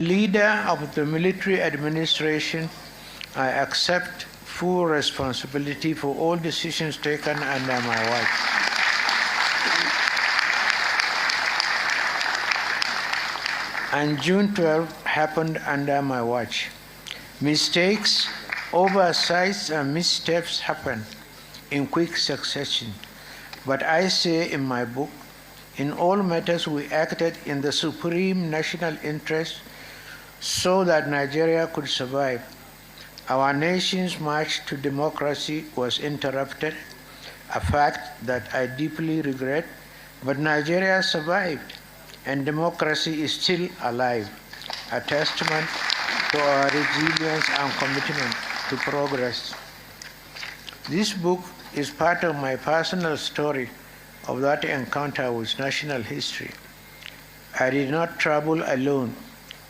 Leader of the military administration, I accept full responsibility for all decisions taken under my watch. And June 12 happened under my watch. Mistakes, oversights, and missteps happen in quick succession. But I say in my book, in all matters we acted in the supreme national interest so that Nigeria could survive. Our nation's march to democracy was interrupted, a fact that I deeply regret, but Nigeria survived, and democracy is still alive, a testament to our resilience and commitment to progress. This book is part of my personal story of that encounter with national history. I did not travel alone.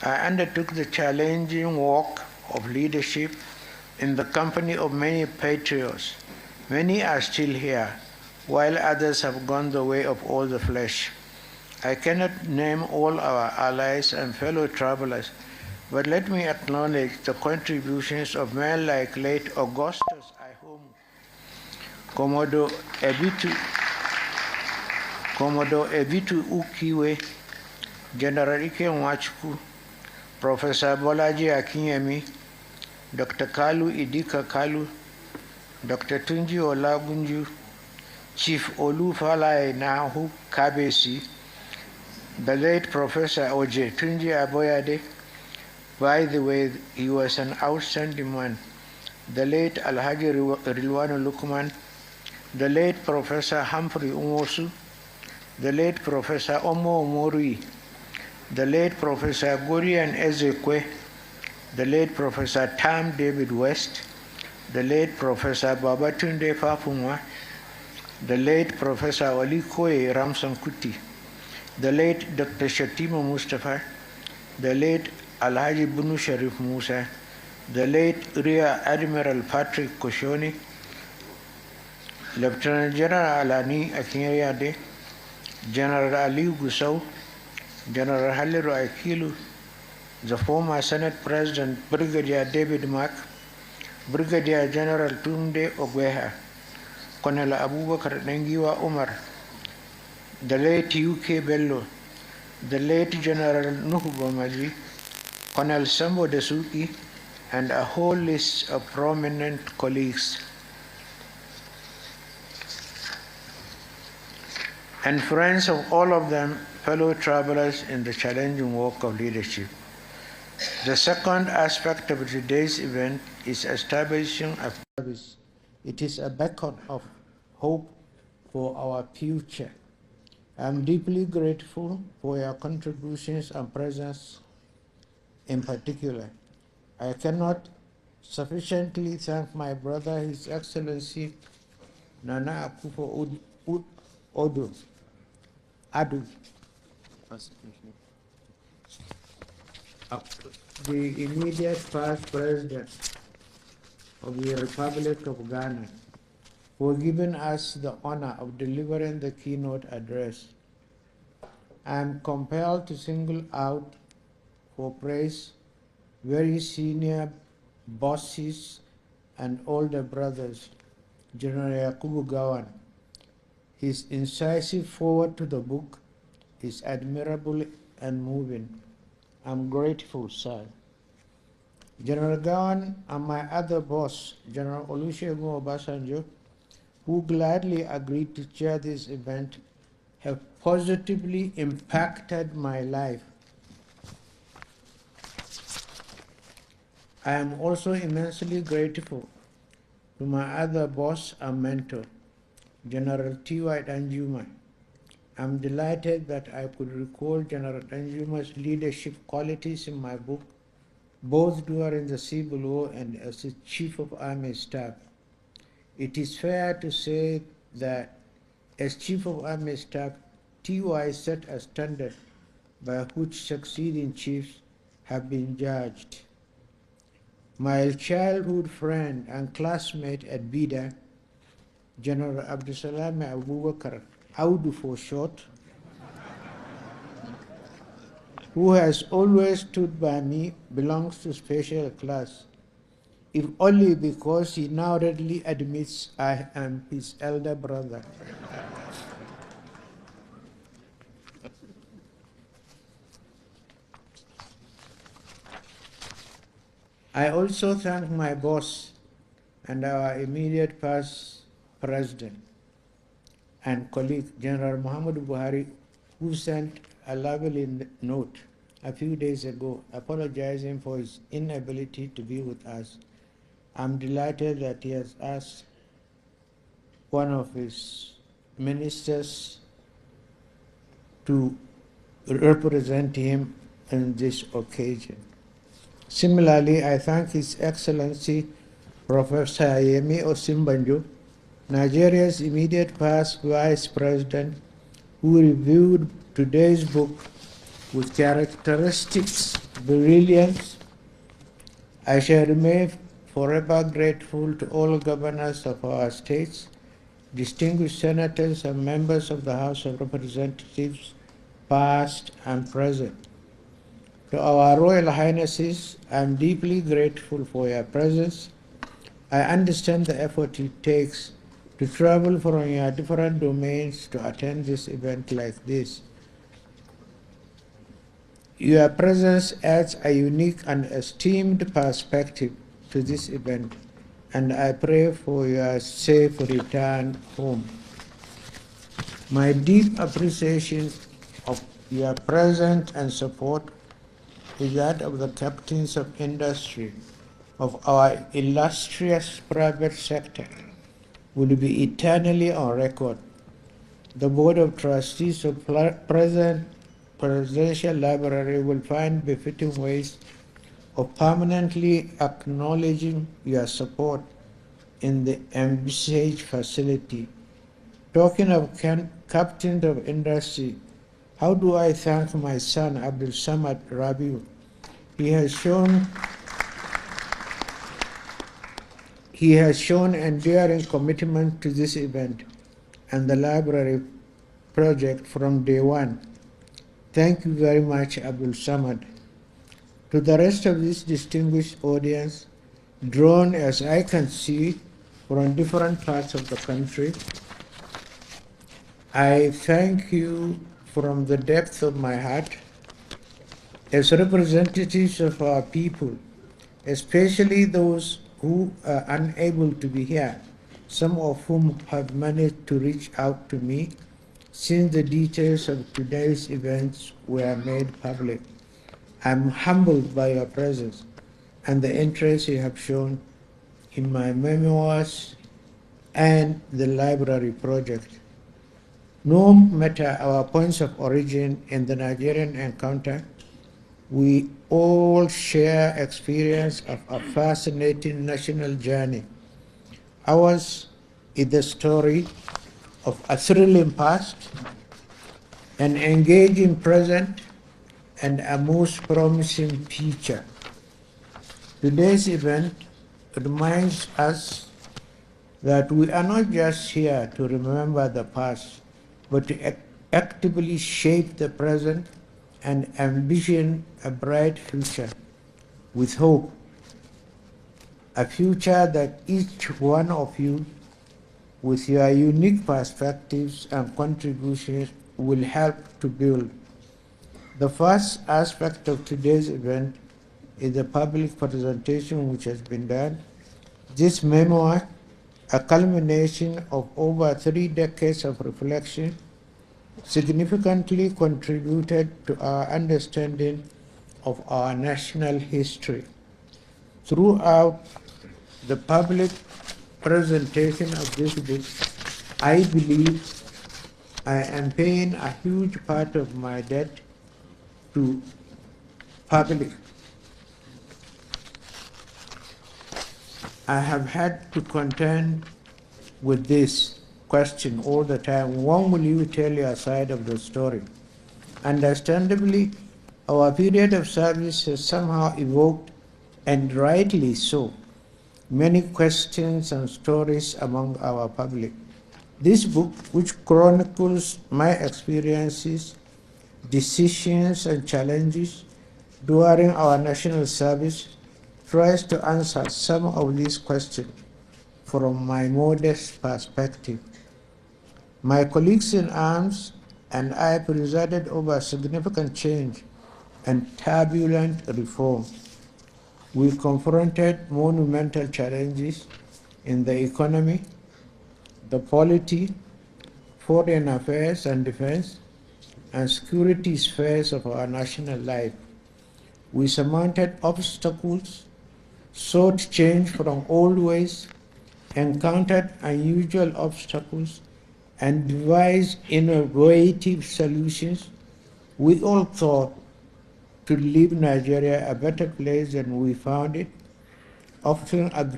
I undertook the challenging work of leadership in the company of many patriots. Many are still here, while others have gone the way of all the flesh. I cannot name all our allies and fellow travelers, but let me acknowledge the contributions of men like late Augustus Ihomu, Commodore Ebitu Ukiwe, General Ike Nwachukwu, Professor Bolaji Akinyemi, Dr. Kalu Idika Kalu, Dr. Tunji Olagunju, Chief Olufalaye Nahu Kabesi, the late Professor Oje Tunji Aboyade. By the way, he was an outstanding man. The late Alhaji Rilwanu Lukman, the late Professor Humphrey Umosu, the late Professor Omo Omori, the late Professor Gorian Ezekwe, the late Professor Tam David West, the late Professor Babatunde Fafungwa, the late Professor Walikoe Ramson Kuti, the late Dr. Shatima Mustafa, the late Alhaji Bunu Sharif Musa, the late Rear Admiral Patrick Koshoni, Lieutenant General Alani Akinyeriade, General Ali Gusau, General Haliru Akilu, the former Senate President Brigadier David Mack, Brigadier General Tunde Ogweha, Colonel Abubakar Nengiwa Umar, the late UK Bello, the late General Nuhu Bomaji, Colonel Sambo Desuki, and a whole list of prominent colleagues. And friends of all of them, fellow travelers in the challenging work of leadership. The second aspect of today's event is establishing a service. It is a beacon of hope for our future. I am deeply grateful for your contributions and presence in particular. I cannot sufficiently thank my brother, His Excellency Nana Akufo-Addo, the immediate past president of the Republic of Ghana, for giving us the honor of delivering the keynote address. I am compelled to single out for praise very senior bosses and older brothers, General Yakubu Gawan. His incisive forward to the book is admirable and moving. I'm grateful, sir. General Gawan and my other boss, General Olusegun Obasanjo, who gladly agreed to chair this event, have positively impacted my life. I am also immensely grateful to my other boss and mentor, General T.Y. Danjuma. I'm delighted that I could recall General Danjuma's leadership qualities in my book, both during the Civil War and as the Chief of Army Staff. It is fair to say that as Chief of Army Staff, T.Y. set a standard by which succeeding chiefs have been judged. My childhood friend and classmate at Bida, General Abdusalam Abubakar, Audu for short, who has always stood by me, belongs to special class, if only because he now readily admits I am his elder brother. I also thank my boss and our immediate past president and colleague, General Muhammad Buhari, who sent a lovely note a few days ago apologizing for his inability to be with us. I'm delighted that he has asked one of his ministers to represent him on this occasion. Similarly, I thank His Excellency Professor Yemi Osinbajo, Nigeria's immediate past Vice President, who reviewed today's book with characteristics, brilliance. I shall remain forever grateful to all governors of our states, distinguished senators and members of the House of Representatives, past and present. To our Royal Highnesses, I am deeply grateful for your presence. I understand the effort it takes to travel from your different domains to attend this event like this. Your presence adds a unique and esteemed perspective to this event, and I pray for your safe return home. My deep appreciation of your presence and support is that of the captains of industry of our illustrious private sector will be eternally on record. The Board of Trustees of Presidential Library will find befitting ways of permanently acknowledging your support in the envisaged facility. Talking of captains of industry, how do I thank my son, Abdul Samad Rabiu? He has shown enduring commitment to this event and the library project from day one. Thank you very much, Abdul Samad. To the rest of this distinguished audience, drawn as I can see from different parts of the country, I thank you from the depth of my heart as representatives of our people, especially those who are unable to be here, some of whom have managed to reach out to me since the details of today's events were made public. I'm humbled by your presence and the interest you have shown in my memoirs and the library project. No matter our points of origin in the Nigerian encounter, we all share experience of a fascinating national journey. Ours is the story of a thrilling past, an engaging present, and a most promising future. Today's event reminds us that we are not just here to remember the past, but to actively shape the present and envision a bright future with hope, a future that each one of you, with your unique perspectives and contributions, will help to build. The first aspect of today's event is the public presentation which has been done. This memoir, a culmination of over 3 decades of reflection, significantly contributed to our understanding of our national history. Throughout the public presentation of this book, I believe I am paying a huge part of my debt to public. I have had to contend with this question all the time: when will you tell your side of the story? Understandably, our period of service has somehow evoked, and rightly so, many questions and stories among our public. This book, which chronicles my experiences, decisions, and challenges during our national service tries to answer some of these questions from my modest perspective. My colleagues in arms and I presided over significant change and turbulent reform. We confronted monumental challenges in the economy, the polity, foreign affairs and defense, and security spheres of our national life. We surmounted obstacles, sought change from old ways, encountered unusual obstacles, and devised innovative solutions. We all thought to leave Nigeria a better place than we found it, often at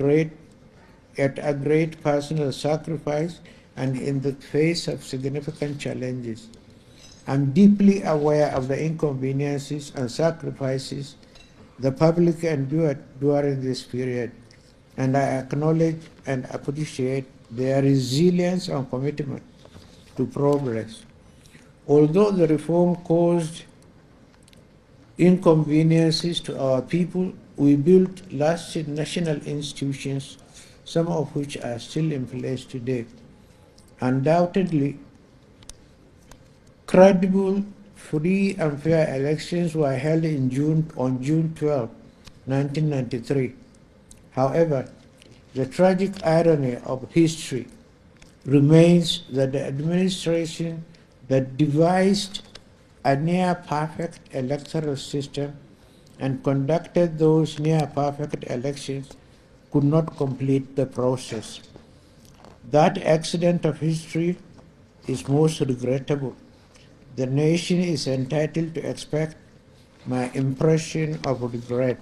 a great personal sacrifice and in the face of significant challenges. I'm deeply aware of the inconveniences and sacrifices the public endured during this period, and I acknowledge and appreciate their resilience and commitment to progress. Although the reform caused inconveniences to our people, we built lasting national institutions, some of which are still in place today. Undoubtedly, credible, free, and fair elections were held on June 12, 1993. However, the tragic irony of history remains that the administration that devised a near-perfect electoral system and conducted those near-perfect elections could not complete the process. That accident of history is most regrettable. The nation is entitled to expect my impression of regret.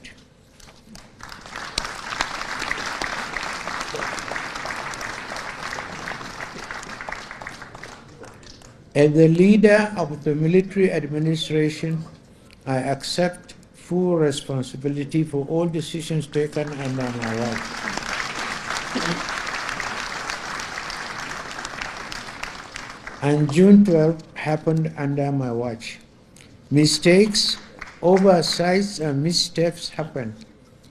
As the leader of the military administration, I accept full responsibility for all decisions taken under my watch. And June 12 happened under my watch. Mistakes, oversights, and missteps happened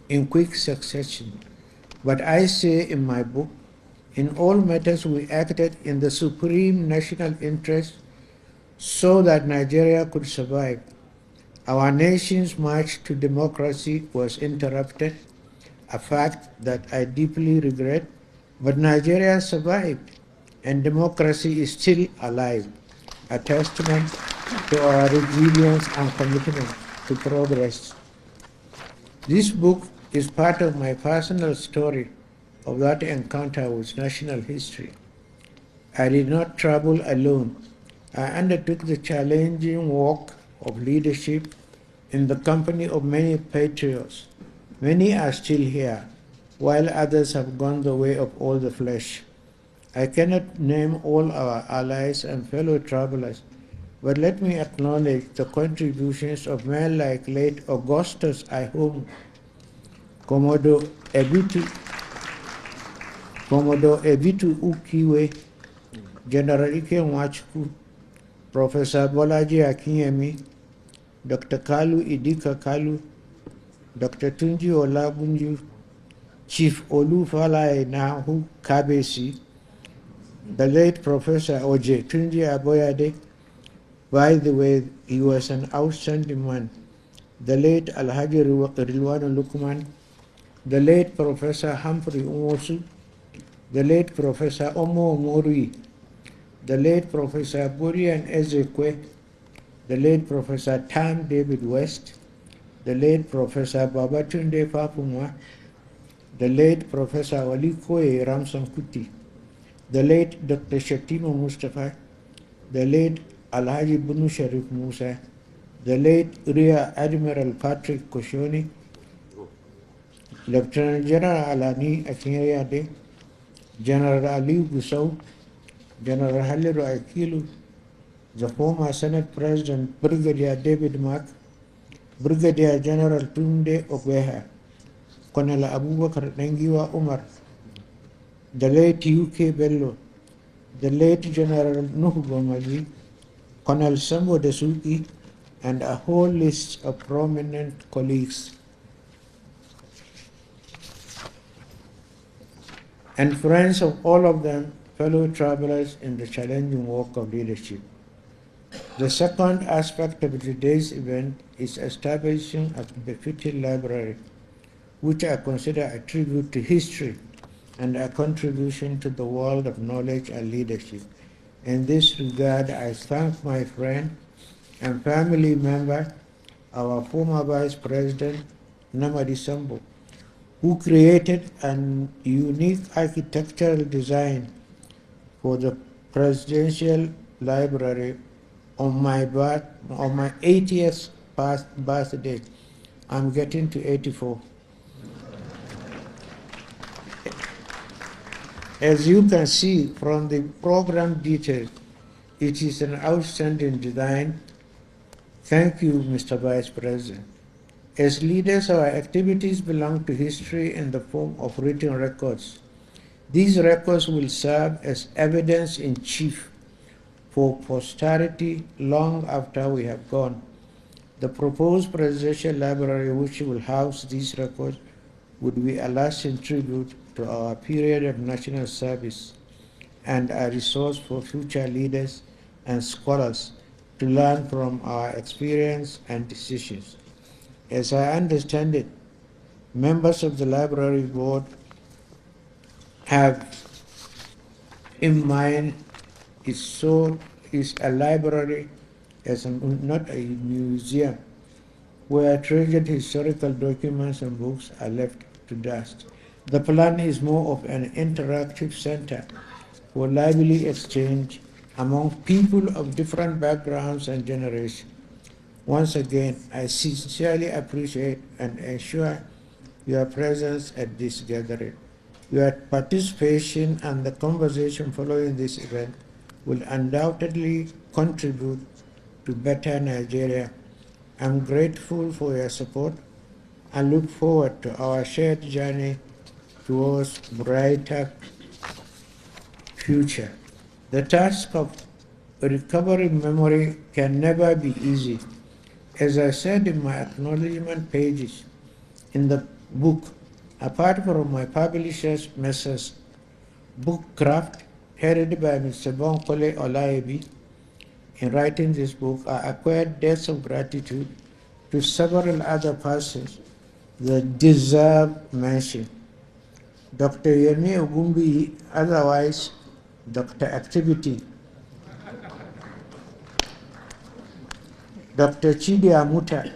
in quick succession. But I say in my book, in all matters we acted in the supreme national interest so that Nigeria could survive. Our nation's march to democracy was interrupted, a fact that I deeply regret, but Nigeria survived and democracy is still alive, a testament to our resilience and commitment to progress. This book is part of my personal story of that encounter with national history. I did not travel alone. I undertook the challenging work of leadership in the company of many patriots. Many are still here, while others have gone the way of all the flesh. I cannot name all our allies and fellow travelers, but let me acknowledge the contributions of men like late Augustus Ihom, Commodore Ebitu Ukiwe, General Ike Nwachukwu, Professor Bolaji Akinyemi, Dr. Kalu Idika Kalu, Dr. Tunji Olabunju, Chief Olufalaye Nahu Kabesi, the late Professor Oje Tunji Aboyade. By the way, he was an outstanding man. The late Alhaji Rilwanu Lukman, the late Professor Humphrey Umosu, the late Professor Omo Omori, the late Professor Burian Ezekwe, the late Professor Tam David West, the late Professor Babatunde Papumwa, the late Professor Walikoe Ramson Kuti, the late Dr. Shatima Mustafa, the late Alhaji Bunu Sharif Musa, the late Rear Admiral Patrick Koshoni, Lieutenant General Alani Akinyade, General Ali Gusau, General Haliru Akilu, the former Senate President Brigadier David Mark, Brigadier General Tunde Ogweha, Colonel Abubakar Nengiwa Umar, the late UK Bello, the late General Nuhu Gomaji, Colonel Sambo Desuki, and a whole list of prominent colleagues and friends of all of them, fellow travelers in the challenging work of leadership. The second aspect of today's event is establishing a befitting library, which I consider a tribute to history and a contribution to the world of knowledge and leadership. In this regard, I thank my friend and family member, our former Vice President, Namadi Sambo, who created a unique architectural design for the Presidential Library on my 80th birthday. I'm getting to 84. As you can see from the program details, it is an outstanding design. Thank you, Mr. Vice President. As leaders, our activities belong to history in the form of written records. These records will serve as evidence in chief for posterity long after we have gone. The proposed presidential library, which will house these records, would be a lasting tribute to our period of national service and a resource for future leaders and scholars to learn from our experience and decisions. As I understand it, members of the library board have in mind is a library not a museum where treasured historical documents and books are left to dust. The plan is more of an interactive center for lively exchange among people of different backgrounds and generations. Once again, I sincerely appreciate and ensure your presence at this gathering. Your participation and the conversation following this event will undoubtedly contribute to better Nigeria. I'm grateful for your support and look forward to our shared journey towards brighter future. The task of recovering memory can never be easy. As I said in my acknowledgement pages in the book, apart from my publishers, Messrs. Bookcraft, headed by Mr. Bonkole Olaebi, in writing this book, I acquired debts of gratitude to several other persons that deserve mention. Dr. Yemi Ogumbi, otherwise Dr. Activity, Dr. Chidi Amuta,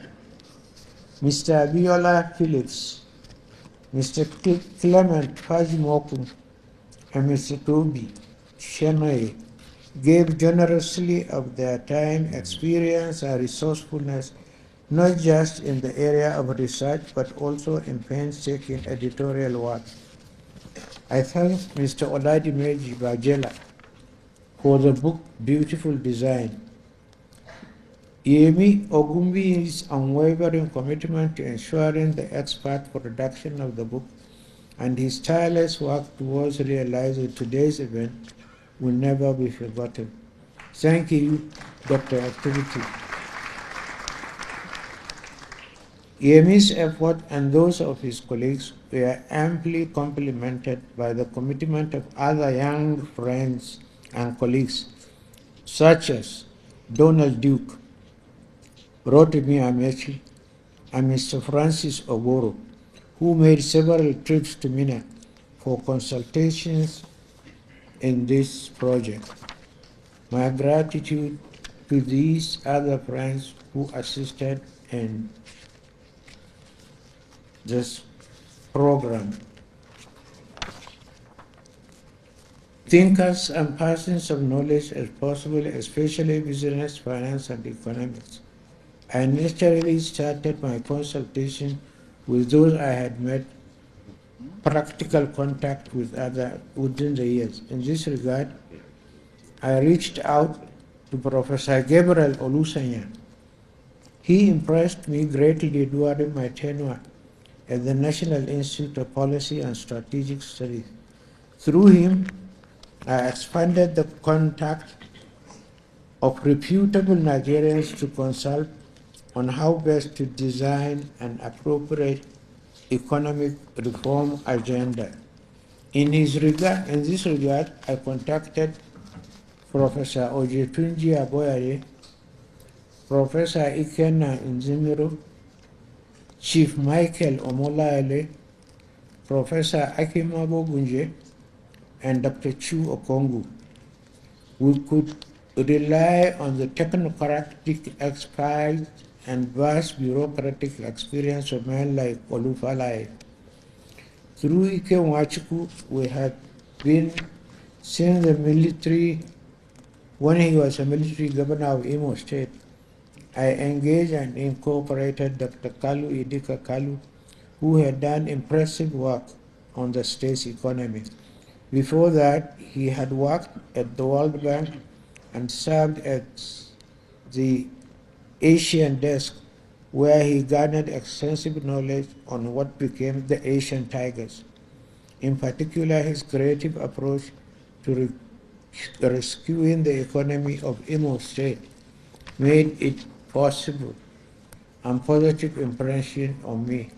Mr. Abiola Phillips, Mr. Clement Fajimoku, and Mr. Toby Shenoy gave generously of their time, experience, and resourcefulness, not just in the area of research, but also in painstaking editorial work. I thank Mr. Oladimeji Bajela for the book's beautiful design. Yemi Ogumbi's unwavering commitment to ensuring the expert production of the book and his tireless work towards realizing today's event will never be forgotten. Thank you, Dr. Activity. Yemi's effort and those of his colleagues were amply complemented by the commitment of other young friends and colleagues, such as Donald Duke, Rotimi Amechi, and Mr. Francis Oboro, who made several trips to Mina for consultations in this project. My gratitude to these other friends who assisted in this program. Thinkers and persons of knowledge as possible, especially business, finance, and economics. I naturally started my consultation with those I had met practical contact with within the years. In this regard, I reached out to Professor Gabriel Olusanya. He impressed me greatly during my tenure at the National Institute of Policy and Strategic Studies. Through him, I expanded the contact of reputable Nigerians to consult on how best to design an appropriate economic reform agenda. In this regard, I contacted Professor Ojetunji Aboyare, Professor Ikenna Nzimiro, Chief Michael Omolaele, Professor Akimabo Gunje, and Dr. Chu Okongu. We could rely on the technocratic expertise and vast bureaucratic experience of men like Olufalaye. Through Ike Nwachukwu, we had been since the military, when he was a military governor of Imo State. I engaged and incorporated Dr. Kalu Idika Kalu, who had done impressive work on the state's economy. Before that, he had worked at the World Bank and served at the Asian desk, where he garnered extensive knowledge on what became the Asian Tigers. In particular, his creative approach to rescuing the economy of Imo State made it possible and positive impression on me.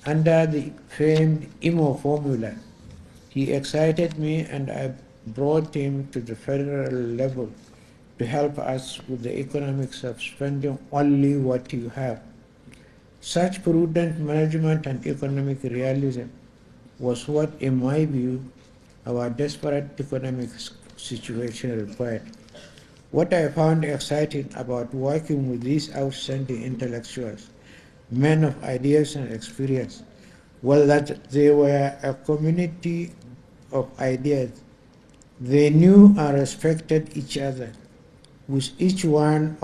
Under the famed Imo formula, he excited me and I brought him to the federal level to help us with the economics of spending only what you have. Such prudent management and economic realism was what, in my view, our desperate economic situation required. What I found exciting about working with these outstanding intellectuals, men of ideas and experience, was that they were a community of ideas. They knew and respected each other. With each one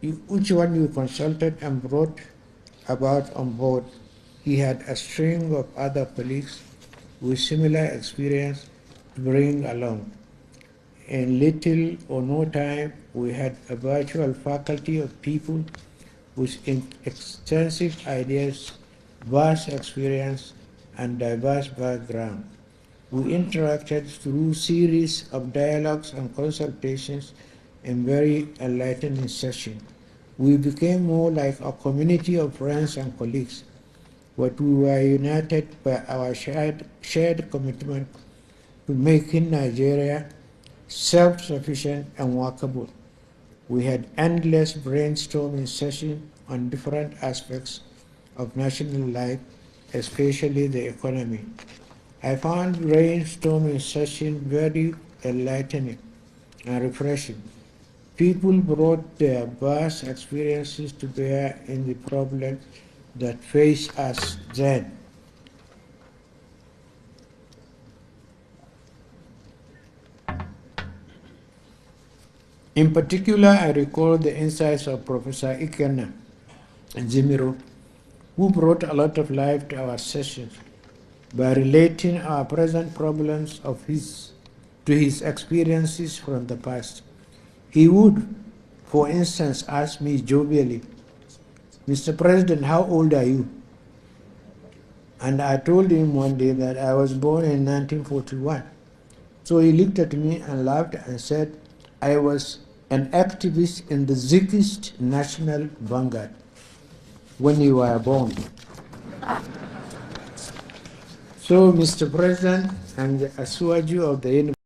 you consulted and brought about on board, he had a string of other colleagues with similar experience to bring along. In little or no time, we had a virtual faculty of people with extensive ideas, vast experience, and diverse background. We interacted through series of dialogues and consultations in very enlightening sessions. We became more like a community of friends and colleagues, but we were united by our shared commitment to making Nigeria self-sufficient and workable. We had endless brainstorming sessions on different aspects of national life, especially the economy. I found brainstorming sessions very enlightening and refreshing. People brought their vast experiences to bear in the problems that faced us then. In particular, I recall the insights of Professor Ikenna Nzimiro, who brought a lot of life to our sessions by relating our present problems to his experiences from the past. He would, for instance, ask me jovially, "Mr. President, how old are you?" And I told him one day that I was born in 1941. So he looked at me and laughed and said, "I was an activist in the Zikist National Vanguard when you were born." So, Mr. President and the Asuwaju of the University